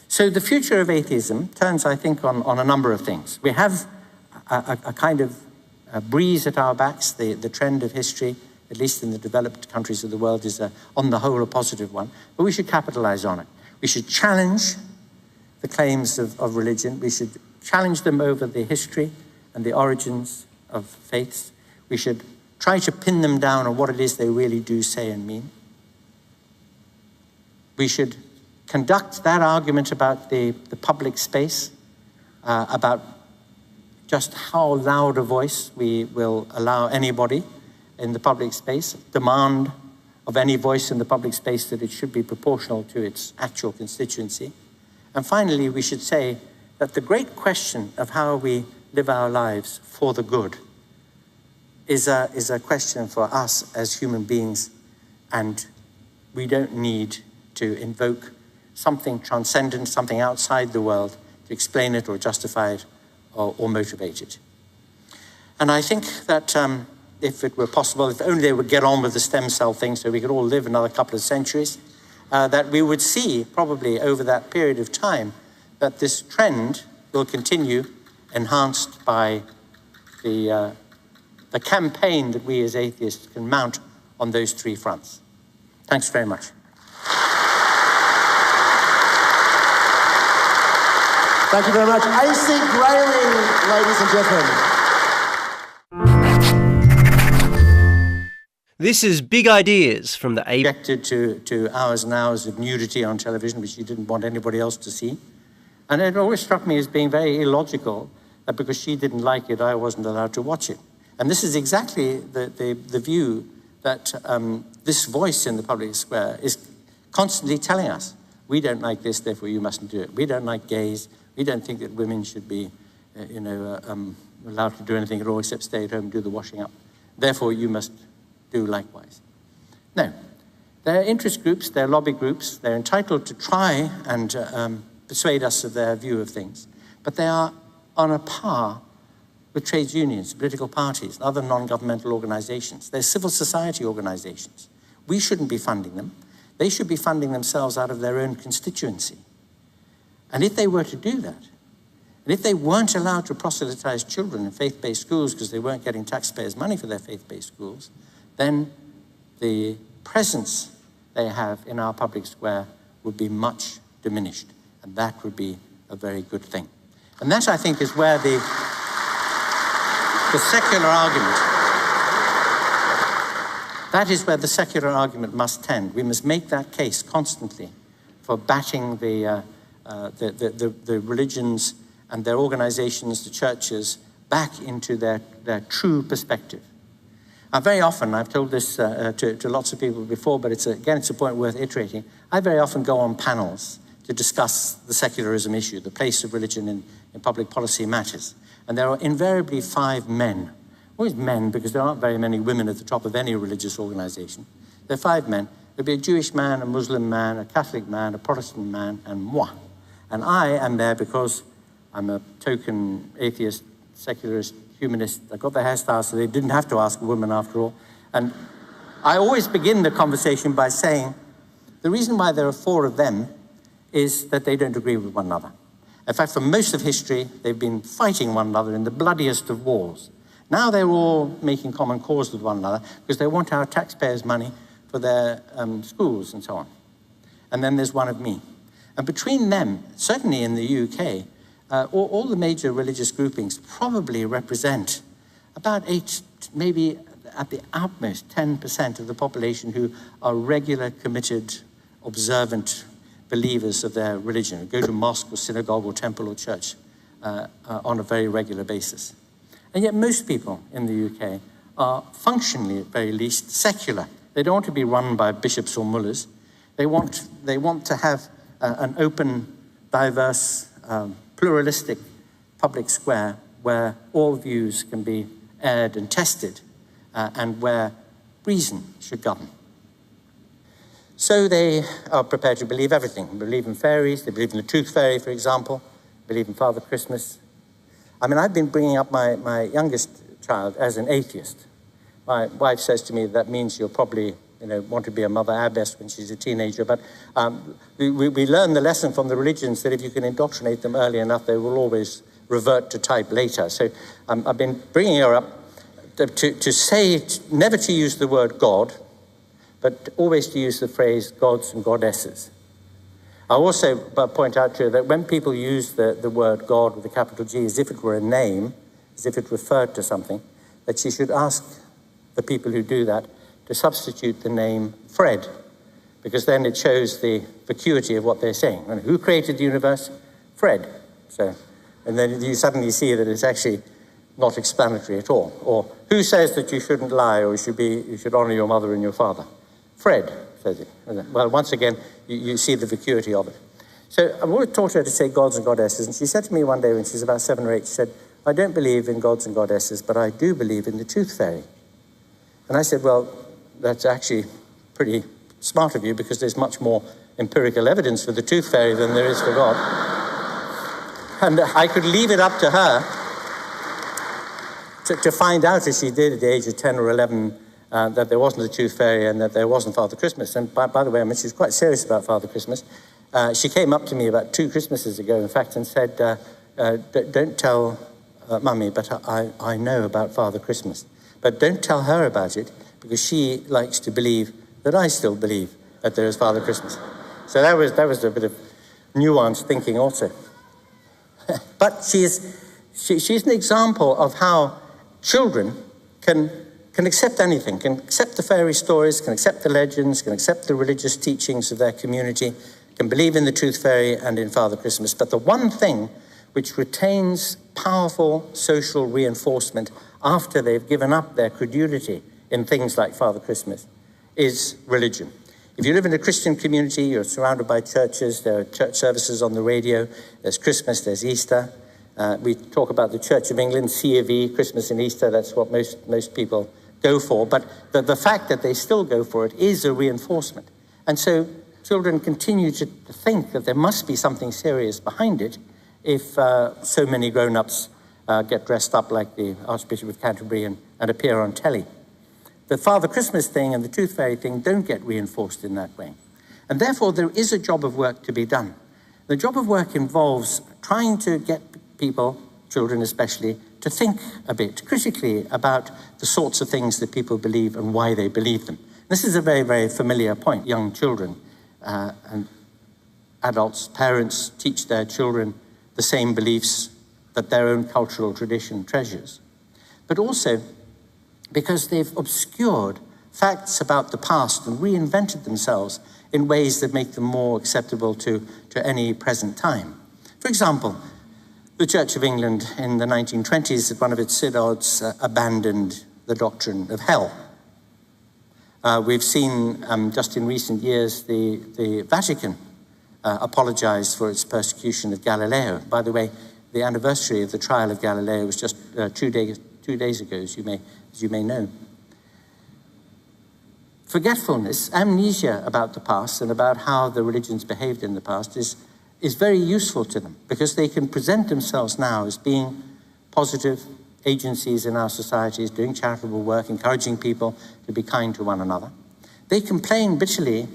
So the future of atheism turns, I think, on a number of things. We have a kind of a breeze at our backs. The trend of history, at least in the developed countries of the world, is on the whole a positive one. But we should capitalize on it. We should challenge the claims of religion. We should challenge them over the history and the origins of faiths. We should try to pin them down on what it is they really do say and mean. We should conduct that argument about the public space, about just how loud a voice we will allow anybody in the public space, demand of any voice in the public space that it should be proportional to its actual constituency. And finally, we should say that the great question of how we live our lives for the good is a question for us as human beings, and we don't need to invoke something transcendent, something outside the world to explain it or justify it or motivate it. And I think that if it were possible, if only they would get on with the stem cell thing so we could all live another couple of centuries, that we would see probably over that period of time that this trend will continue, enhanced by the campaign that we as atheists can mount on those three fronts. Thanks very much. Thank you very much. A.C.Grayling, ladies and gentlemen. This is Big Ideas from the A. Objected to hours and hours of nudity on television, which she didn't want anybody else to see. And it always struck me as being very illogical that because she didn't like it, I wasn't allowed to watch it. And this is exactly the view that this voice in the public square is constantly telling us. We don't like this, therefore you mustn't do it. We don't like gays. We don't think that women should be, allowed to do anything at all except stay at home and do the washing up. Therefore, you must do likewise. No. They're interest groups, they're lobby groups. They're entitled to try and persuade us of their view of things. But they are on a par with trades unions, political parties, and other non-governmental organizations. They're civil society organizations. We shouldn't be funding them. They should be funding themselves out of their own constituency. And if they were to do that, and if they weren't allowed to proselytize children in faith-based schools because they weren't getting taxpayers' money for their faith-based schools, then the presence they have in our public square would be much diminished. And that would be a very good thing. And that, I think, is where the the secular argument. That is where the secular argument must tend. We must make that case constantly for batting the religions and their organizations, the churches, back into their true perspective. Very often, I've told this to lots of people before, but it's a point worth iterating. I very often go on panels to discuss the secularism issue, the place of religion in public policy matters. And there are invariably 5 men. Always men, because there aren't very many women at the top of any religious organization. There are 5 men. There'll be a Jewish man, a Muslim man, a Catholic man, a Protestant man, and moi. And I am there because I'm a token atheist, secularist, humanist. I got the hairstyle so they didn't have to ask a woman after all. And I always begin the conversation by saying, the reason why there are 4 of them is that they don't agree with one another. In fact, for most of history, they've been fighting one another in the bloodiest of wars. Now they're all making common cause with one another because they want our taxpayers' money for their schools and so on. And then there's one of me. And between them, certainly in the UK, all the major religious groupings probably represent about 8, maybe at the outmost 10% of the population who are regular, committed, observant believers of their religion, who go to mosque or synagogue or temple or church on a very regular basis. And yet most people in the UK are functionally, at very least, secular. They don't want to be run by bishops or mullahs. They want to have an open, diverse, pluralistic public square where all views can be aired and tested and where reason should govern. So they are prepared to believe everything. They believe in fairies, they believe in the tooth fairy, for example, believe in Father Christmas. I mean, I've been bringing up my youngest child as an atheist. My wife says to me that means she'll probably want to be a mother abbess when she's a teenager. But we learn the lesson from the religions that if you can indoctrinate them early enough, they will always revert to type later. So I've been bringing her up to say, never to use the word God, but always to use the phrase gods and goddesses. I also point out to her that when people use the word God with a capital G as if it were a name, as if it referred to something, that she should ask the people who do that to substitute the name Fred, because then it shows the vacuity of what they're saying. And who created the universe? Fred. So, and then you suddenly see that it's actually not explanatory at all. Or who says that you shouldn't lie or you should honor your mother and your father? Fred says it. Well, once again, you see the vacuity of it. So I've always taught her to say gods and goddesses, and she said to me one day when she was about 7 or 8, she said, I don't believe in gods and goddesses, but I do believe in the tooth fairy. And I said, well, that's actually pretty smart of you because there's much more empirical evidence for the tooth fairy than there is for God. And I could leave it up to her to find out, as she did at the age of 10 or 11, that there wasn't a tooth fairy and that there wasn't Father Christmas. And by the way, I mean, she's quite serious about Father Christmas. She came up to me about 2 Christmases ago, in fact, and said, don't tell Mummy, but I know about Father Christmas. But don't tell her about it, because she likes to believe that I still believe that there is Father Christmas. So that was a bit of nuanced thinking also. But she's an example of how children can accept anything, can accept the fairy stories, can accept the legends, can accept the religious teachings of their community, can believe in the tooth fairy and in Father Christmas. But the one thing which retains powerful social reinforcement after they've given up their credulity in things like Father Christmas is religion. If you live in a Christian community, you're surrounded by churches, there are church services on the radio, there's Christmas, there's Easter. We talk about the Church of England, C of E, Christmas and Easter, that's what most people go for. But the fact that they still go for it is a reinforcement. And so children continue to think that there must be something serious behind it if so many grown-ups get dressed up like the Archbishop of Canterbury and appear on telly. The Father Christmas thing and the tooth fairy thing don't get reinforced in that way. And therefore, there is a job of work to be done. The job of work involves trying to get people, children especially, to think a bit critically about the sorts of things that people believe and why they believe them. This is a very, very familiar point. Young children and adults, parents teach their children the same beliefs that their own cultural tradition treasures. but also because they've obscured facts about the past and reinvented themselves in ways that make them more acceptable to any present time. For example, the Church of England in the 1920s, at one of its synods, abandoned the doctrine of hell. We've seen just in recent years the Vatican apologize for its persecution of Galileo. By the way, the anniversary of the trial of Galileo was just 2 days ago, as you may know. Forgetfulness, amnesia about the past and about how the religions behaved in the past is very useful to them, because they can present themselves now as being positive agencies in our societies, doing charitable work, encouraging people to be kind to one another. They complain bitterly,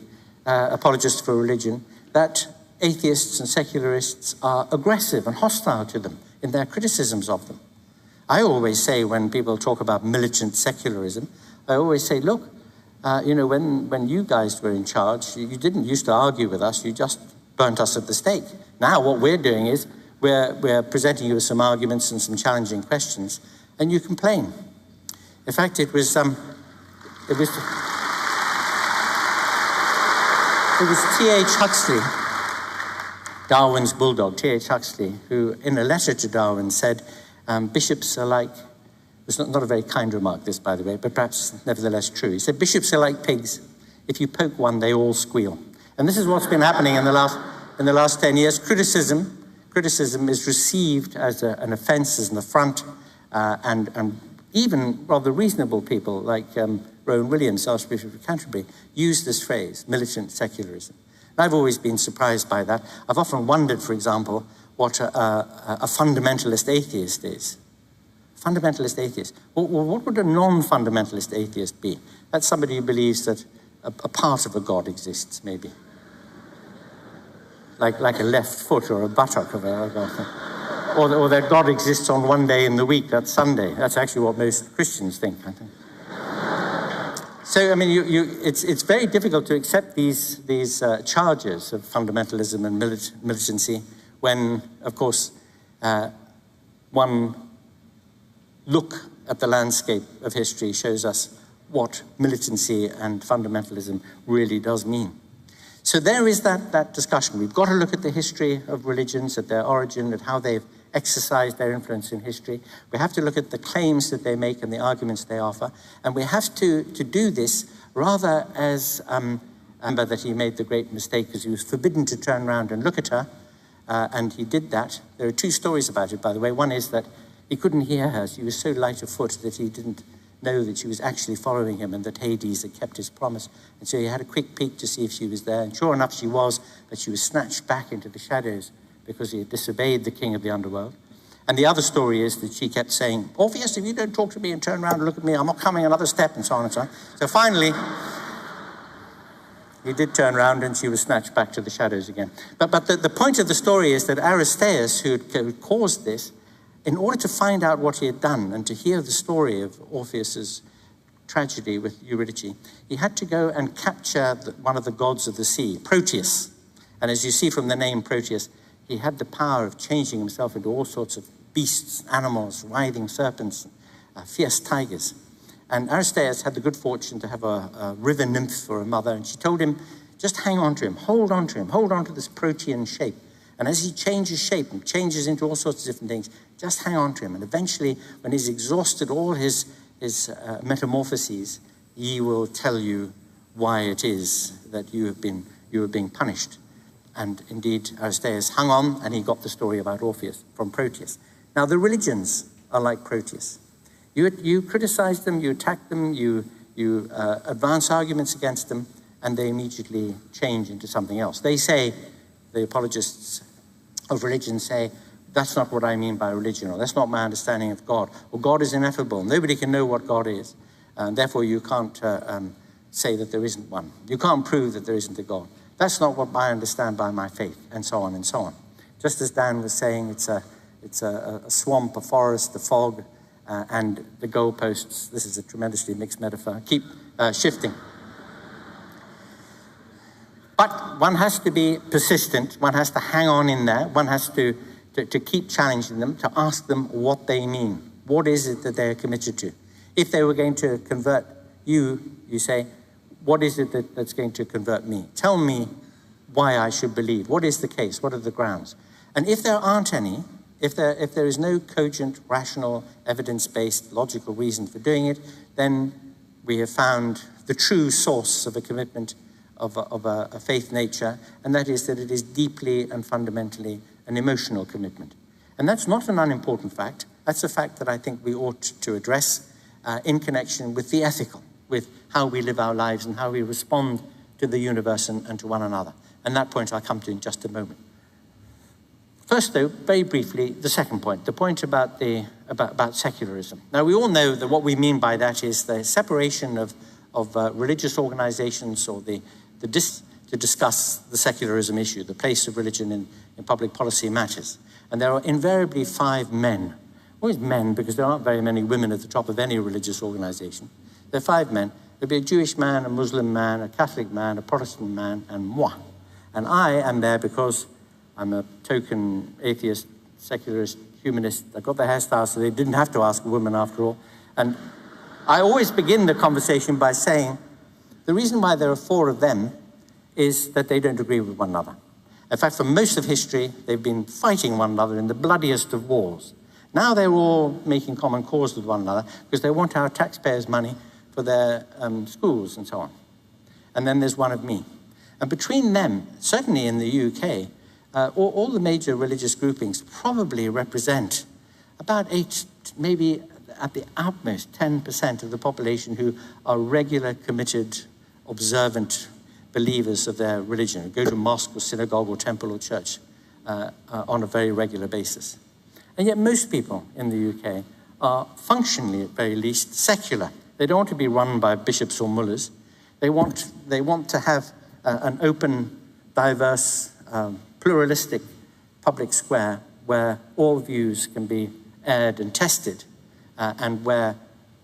apologists for religion, that atheists and secularists are aggressive and hostile to them in their criticisms of them. I always say, when people talk about militant secularism, I always say, look, when you guys were in charge, you didn't used to argue with us, you just burnt us at the stake. Now what we're doing is we're presenting you with some arguments and some challenging questions, and you complain. In fact, it was T.H. Huxley, Darwin's bulldog, T.H. Huxley, who in a letter to Darwin said, bishops are like, it's not a very kind remark, this, by the way, but perhaps nevertheless true. He said, bishops are like pigs. If you poke one, they all squeal. And this is what's been happening in the last 10 years. Criticism is received as an offense, as an affront, and even rather reasonable people like Rowan Williams, Archbishop of Canterbury, use this phrase, militant secularism. And I've always been surprised by that. I've often wondered, for example, what a fundamentalist atheist is. Fundamentalist atheist. Well, what would a non-fundamentalist atheist be? That's somebody who believes that a part of a God exists, maybe. Like a left foot or a buttock of a God. Or that God exists on one day in the week, that's Sunday. That's actually what most Christians think, I think. So, I mean, it's very difficult to accept these charges of fundamentalism and militancy when, of course, one look at the landscape of history shows us what militancy and fundamentalism really does mean. So there is that discussion. We've got to look at the history of religions, at their origin, at how they've exercised their influence in history. We have to look at the claims that they make and the arguments they offer. And we have to do this rather as Amber, that he made the great mistake because he was forbidden to turn around and look at her. And he did that. There are two stories about it, by the way. One is that he couldn't hear her. She was so light of foot that he didn't know that she was actually following him and that Hades had kept his promise. And so he had a quick peek to see if she was there. And sure enough, she was, but she was snatched back into the shadows because he had disobeyed the king of the underworld. And the other story is that she kept saying, Orpheus, if you don't talk to me and turn around and look at me, I'm not coming another step, and so on and so on. So finally, he did turn around and she was snatched back to the shadows again. But the point of the story is that Aristeas, who had caused this, in order to find out what he had done and to hear the story of Orpheus's tragedy with Eurydice, he had to go and capture one of the gods of the sea, Proteus. And as you see from the name Proteus, he had the power of changing himself into all sorts of beasts, animals, writhing serpents, fierce tigers. And Aristeas had the good fortune to have a river nymph for a mother, and she told him, just hang on to him, hold on to him, hold on to this protean shape. And as he changes shape and changes into all sorts of different things, just hang on to him. And eventually, when he's exhausted all his metamorphoses, he will tell you why it is that you are being punished. And indeed, Aristeas hung on, and he got the story about Orpheus from Proteus. Now, the religions are like Proteus. You criticize them, you attack them, you advance arguments against them, and they immediately change into something else. They say, the apologists of religion say, that's not what I mean by religion, or that's not my understanding of God, or God is ineffable. Nobody can know what God is, and therefore you can't say that there isn't one. You can't prove that there isn't a God. That's not what I understand by my faith, and so on and so on. Just as Dan was saying, it's a swamp, a forest, a fog, and the goalposts, this is a tremendously mixed metaphor, keep shifting. But one has to be persistent, one has to hang on in there, one has to keep challenging them, to ask them what they mean. What is it that they are committed to? If they were going to convert you, you say, what is it that's going to convert me? Tell me why I should believe. What is the case? What are the grounds? And if there aren't any, if there is no cogent, rational, evidence-based, logical reason for doing it, then we have found the true source of a commitment of a faith nature, and that is that it is deeply and fundamentally an emotional commitment. And that's not an unimportant fact. That's a fact that I think we ought to address in connection with the ethical, with how we live our lives and how we respond to the universe and to one another. And that point I'll come to in just a moment. First, though, very briefly, the second point, the point about secularism. Now, we all know that what we mean by that is the separation of religious organizations or to discuss the secularism issue, the place of religion in public policy matters. And there are invariably 5 men. Always men, because there aren't very many women at the top of any religious organization. There are 5 men. There'll be a Jewish man, a Muslim man, a Catholic man, a Protestant man, and moi. And I am there because I'm a token atheist, secularist, humanist. I got the hairstyle so they didn't have to ask a woman after all. And I always begin the conversation by saying, the reason why there are 4 of them is that they don't agree with one another. In fact, for most of history, they've been fighting one another in the bloodiest of wars. Now they're all making common cause with one another because they want our taxpayers' money for their schools and so on. And then there's one of me. And between them, certainly in the UK, all the major religious groupings probably represent about 8, maybe at the outmost 10% of the population who are regular, committed, observant believers of their religion, who go to mosque or synagogue or temple or church on a very regular basis. And yet most people in the UK are functionally, at very least, secular. They don't want to be run by bishops or mullahs. They want to have an open, diverse, pluralistic public square where all views can be aired and tested and where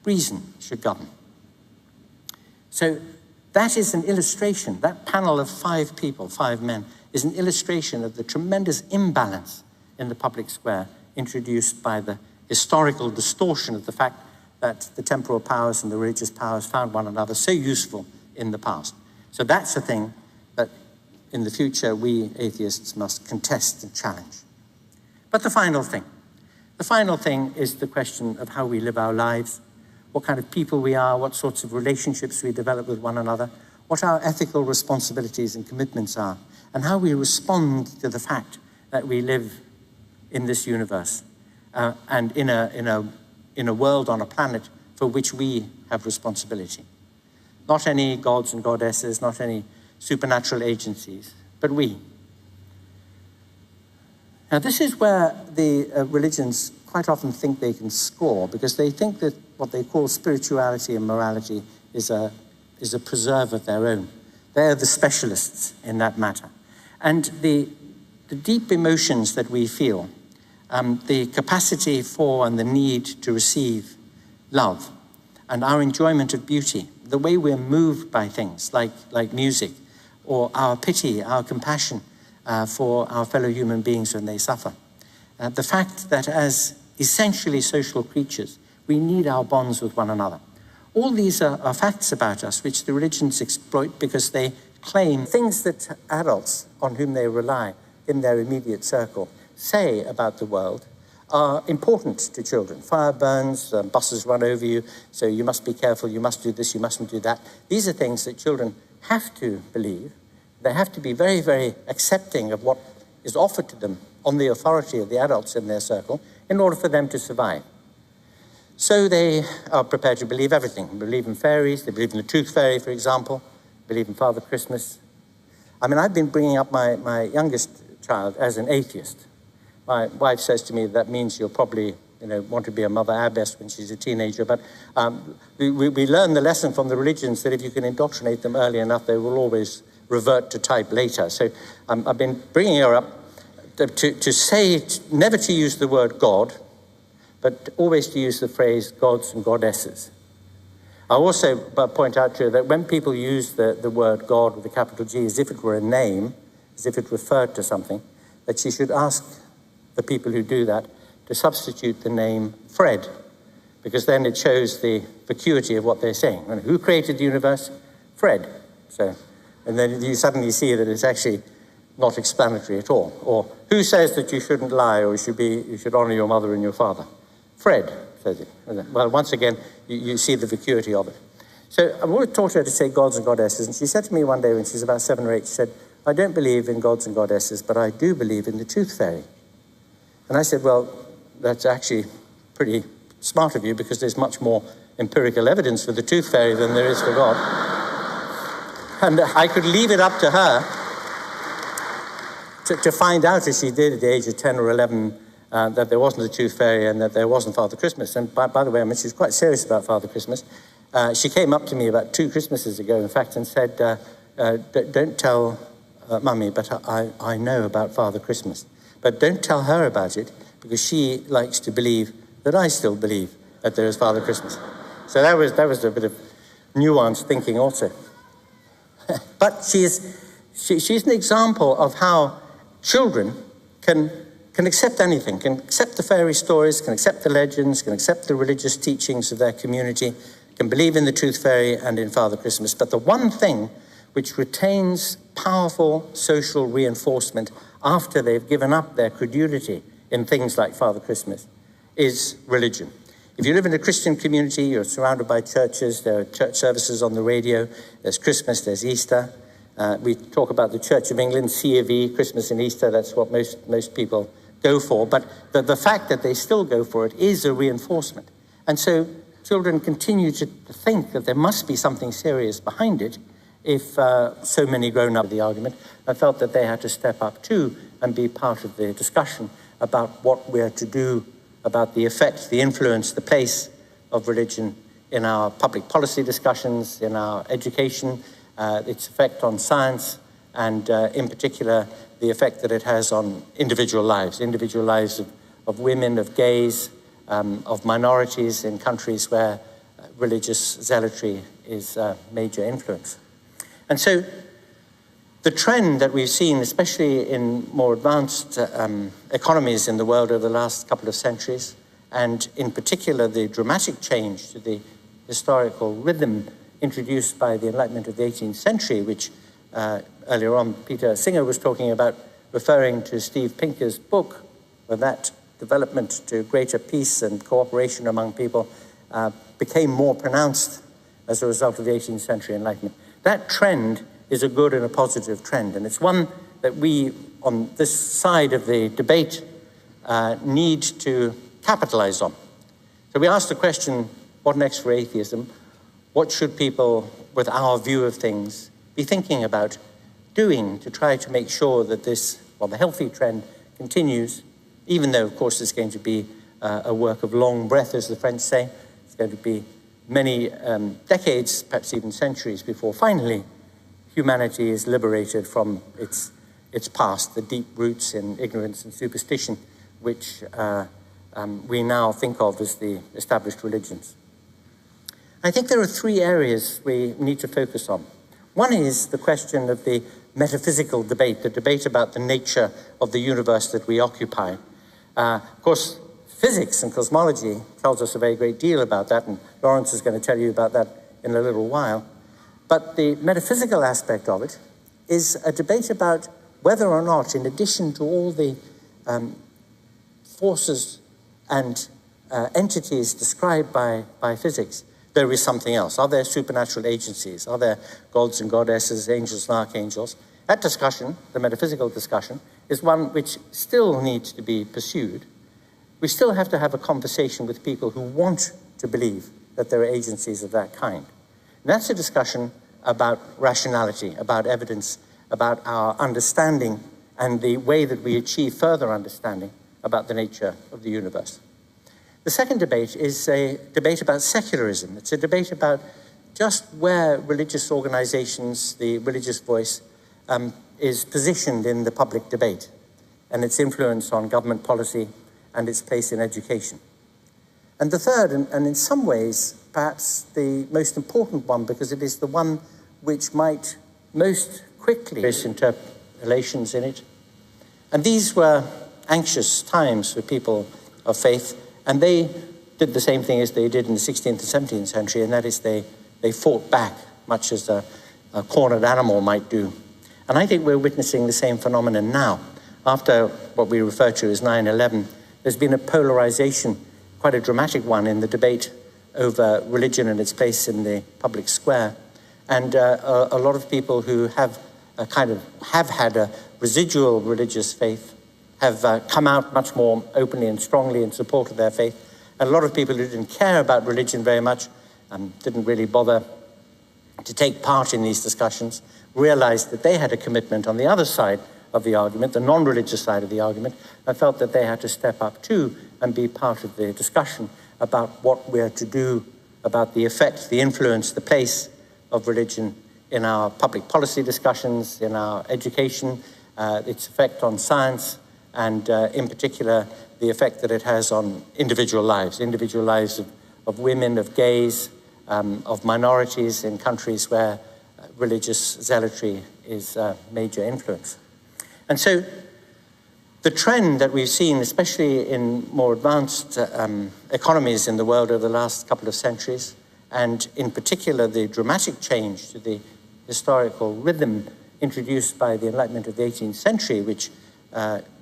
reason should govern. So that is an illustration, that panel of 5 people, 5 men, is an illustration of the tremendous imbalance in the public square introduced by the historical distortion of the fact that the temporal powers and the religious powers found one another so useful in the past. So that's a thing that in the future we atheists must contest and challenge. But the final thing is the question of how we live our lives, what kind of people we are, what sorts of relationships we develop with one another, what our ethical responsibilities and commitments are, and how we respond to the fact that we live in this universe and in a world, on a planet for which we have responsibility. Not any gods and goddesses, not any supernatural agencies, but we. Now, this is where the religions quite often think they can score, because they think that what they call spirituality and morality is a preserve of their own. They're the specialists in that matter. And the deep emotions that we feel, the capacity for and the need to receive love, and our enjoyment of beauty, the way we're moved by things like music, or our pity, our compassion for our fellow human beings when they suffer. The fact that as essentially social creatures, we need our bonds with one another. All these are facts about us which the religions exploit because they claim things that adults on whom they rely in their immediate circle say about the world are important to children. Fire burns, buses run over you, so you must be careful, you must do this, you mustn't do that. These are things that children have to believe. They have to be very, very accepting of what is offered to them on the authority of the adults in their circle in order for them to survive. So they are prepared to believe everything. They believe in fairies, they believe in the tooth fairy, for example, believe in Father Christmas. I mean, I've been bringing up my youngest child as an atheist. My wife says to me that means she'll probably want to be a mother abbess when she's a teenager, but we learn the lesson from the religions that if you can indoctrinate them early enough, they will always revert to type later. So I've been bringing her up to say, never to use the word God, but always to use the phrase gods and goddesses. I also point out to her that when people use the word God with a capital G as if it were a name, as if it referred to something, that she should ask the people who do that to substitute the name Fred because then it shows the vacuity of what they're saying. And who created the universe? Fred. So, and then you suddenly see that it's actually not explanatory at all. Or who says that you shouldn't lie, or you should honor your mother and your father? Fred says it. Well, once again, you see the vacuity of it. So I've always taught her to say gods and goddesses, and she said to me one day when she was about 7 or 8, she said, I don't believe in gods and goddesses, but I do believe in the tooth fairy. And I said, well, that's actually pretty smart of you, because there's much more empirical evidence for the tooth fairy than there is for God. And I could leave it up to her to find out, as she did at the age of 10 or 11, that there wasn't a tooth fairy and that there wasn't Father Christmas. And by the way, I mean, she's quite serious about Father Christmas. She came up to me about 2 Christmases ago, in fact, and said, don't tell Mummy, but I know about Father Christmas. But don't tell her about it, because she likes to believe that I still believe that there is Father Christmas. So that was a bit of nuanced thinking also. But she's an example of how children can accept anything, can accept the fairy stories, can accept the legends, can accept the religious teachings of their community, can believe in the tooth fairy and in Father Christmas. But the one thing which retains powerful social reinforcement after they've given up their credulity in things like Father Christmas is religion. If you live in a Christian community, you're surrounded by churches, there are church services on the radio, there's Christmas, there's Easter. We talk about the Church of England, C of E, Christmas and Easter, that's what most people go for. But the fact that they still go for it is a reinforcement. And so children continue to think that there must be something serious behind it if so many grown up with the argument. I felt that they had to step up too and be part of the discussion about what we're to do about the effect, the influence, the place of religion in our public policy discussions, in our education, its effect on science, and in particular, the effect that it has on individual lives of women, of gays, of minorities in countries where religious zealotry is a major influence. And so the trend that we've seen, especially in more advanced economies in the world over the last couple of centuries, and in particular the dramatic change to the historical rhythm introduced by the Enlightenment of the 18th century, which earlier on Peter Singer was talking about, referring to Steve Pinker's book, where that development to greater peace and cooperation among people became more pronounced as a result of the 18th century Enlightenment. That trend is a good and a positive trend, and it's one that we, on this side of the debate, need to capitalize on. So we asked the question, what next for atheism? What should people, with our view of things, be thinking about doing to try to make sure that this, well, the healthy trend continues, even though, of course, it's going to be a work of long breath, as the French say. It's going to be many decades, perhaps even centuries, before finally humanity is liberated from its past, the deep roots in ignorance and superstition, which we now think of as the established religions. I think there are 3 areas we need to focus on. One is the question of the metaphysical debate, the debate about the nature of the universe that we occupy. Of course, physics and cosmology tells us a very great deal about that, and Lawrence is going to tell you about that in a little while. But the metaphysical aspect of it is a debate about whether or not, in addition to all the forces and entities described by physics, there is something else. Are there supernatural agencies? Are there gods and goddesses, angels and archangels? That discussion, the metaphysical discussion, is one which still needs to be pursued. We still have to have a conversation with people who want to believe that there are agencies of that kind. And that's a discussion about rationality, about evidence, about our understanding and the way that we achieve further understanding about the nature of the universe. The second debate is a debate about secularism. It's a debate about just where religious organizations, the religious voice, is positioned in the public debate, and its influence on government policy and its place in education. And the third, and in some ways, perhaps the most important one, because it is the one which might most quickly interpolations in it. And these were anxious times for people of faith, and they did the same thing as they did in the 16th and 17th century, and that is they fought back, much as a cornered animal might do. And I think we're witnessing the same phenomenon now. After what we refer to as 9/11, there's been a polarization, quite a dramatic one, in the debate over religion and its place in the public square. And a lot of people who have had a residual religious faith have come out much more openly and strongly in support of their faith. And a lot of people who didn't care about religion very much, didn't really bother to take part in these discussions, realized that they had a commitment on the other side of the argument, the non-religious side of the argument, and felt that they had to step up too and be part of the discussion about what we're to do about the effect, the influence, the place of religion in our public policy discussions, in our education, its effect on science, and in particular, the effect that it has on individual lives of women, of gays, of minorities in countries where religious zealotry is a major influence. And so the trend that we've seen, especially in more advanced economies in the world over the last couple of centuries, and in particular the dramatic change to the historical rhythm introduced by the Enlightenment of the 18th century, which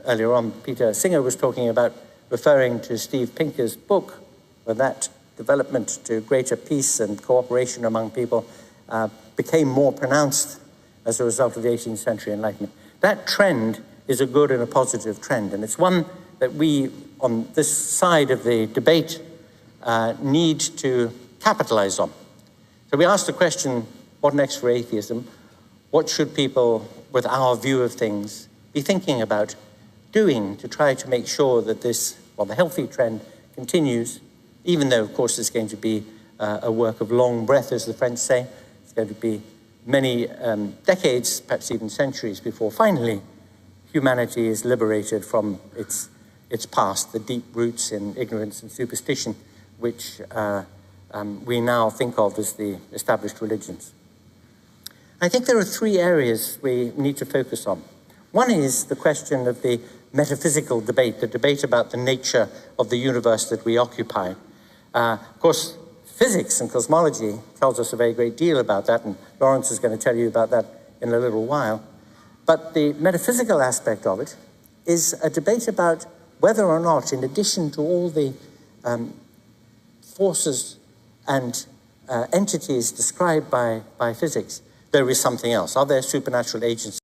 earlier on Peter Singer was talking about, referring to Steve Pinker's book, where that development to greater peace and cooperation among people became more pronounced as a result of the 18th century Enlightenment. That trend is a good and a positive trend, and it's one that we, on this side of the debate, need to capitalize on. So we asked the question, what next for atheism? What should people, with our view of things, be thinking about doing to try to make sure that this, the healthy trend continues, even though, of course, it's going to be a work of long breath, as the French say. It's going to be many decades, perhaps even centuries, before finally humanity is liberated from its past, the deep roots in ignorance and superstition, which we now think of as the established religions. I think there are three areas we need to focus on. One is the question of the metaphysical debate, the debate about the nature of the universe that we occupy. Of course, physics and cosmology tells us a very great deal about that, and Lawrence is going to tell you about that in a little while. But the metaphysical aspect of it is a debate about whether or not, in addition to all the forces and entities described by physics, there is something else. Are there supernatural agencies?